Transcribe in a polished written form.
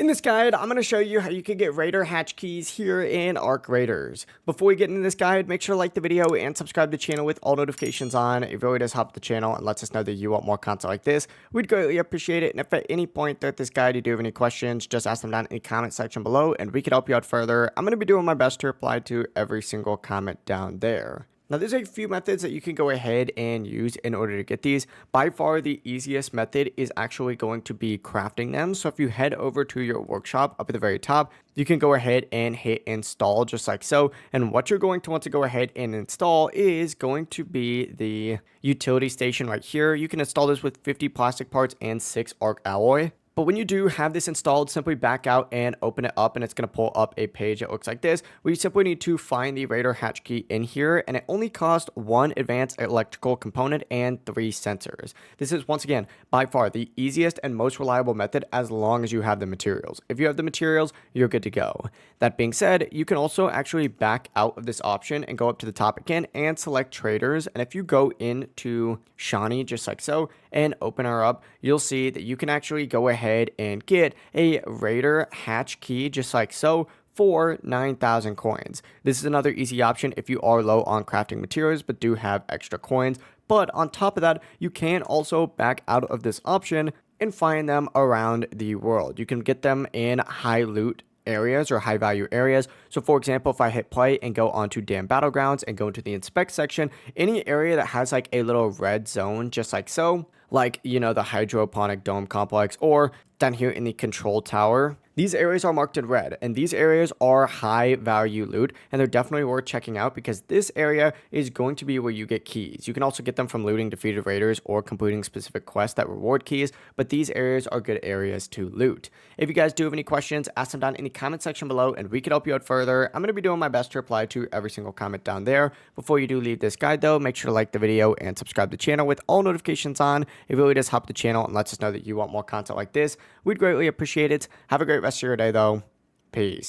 In this guide, I'm going to show you how you can get Raider hatch keys here in Arc Raiders. Before we get into this guide, make sure to like the video and subscribe to the channel with all notifications on. It really does help the channel and lets us know that you want more content like this. We'd greatly appreciate it. And if at any point throughout this guide you do have any questions, just ask them down in the comment section below and we can help you out further. I'm going to be doing my best to reply to every single comment down there. Now, there's a few methods that you can go ahead and use in order to get these. By far, the easiest method is actually going to be crafting them. So if you head over to your workshop up at the very top, you can go ahead and hit install just like so. And what you're going to want to go ahead and install is going to be the utility station right here. You can install this with 50 plastic parts and 6 arc alloy. But when you do have this installed, simply back out and open it up and it's going to pull up a page that looks like this, where you simply need to find the Raider hatch key in here, and it only costs 1 advanced electrical component and 3 sensors. This is, once again, by far the easiest and most reliable method as long as you have the materials. If you have the materials, you're good to go. That being said, you can also actually back out of this option and go up to the top again and select traders, and if you go into Shani just like so and open her up, you'll see that you can actually go ahead and get a Raider hatch key just like so for 9,000 coins. This is another easy option if you are low on crafting materials but do have extra coins. But on top of that, you can also back out of this option and find them around the world. You can get them in high loot areas or high value areas. So for example, if I hit play and go onto Damn Battlegrounds and go into the inspect section, any area that has like a little red zone just like so, like, you know, the hydroponic dome complex or down here in the control tower, these areas are marked in red, and these areas are high value loot, and they're definitely worth checking out because this area is going to be where you get keys. You can also get them from looting defeated raiders or completing specific quests that reward keys, but these areas are good areas to loot. If you guys do have any questions, ask them down in the comment section below and we can help you out further. I'm going to be doing my best to reply to every single comment down there. Before you do leave this guide though, make sure to like the video and subscribe to the channel with all notifications on. It really does help the channel and lets us know that you want more content like this. We'd greatly appreciate it. Have a great rest of your day though. Peace.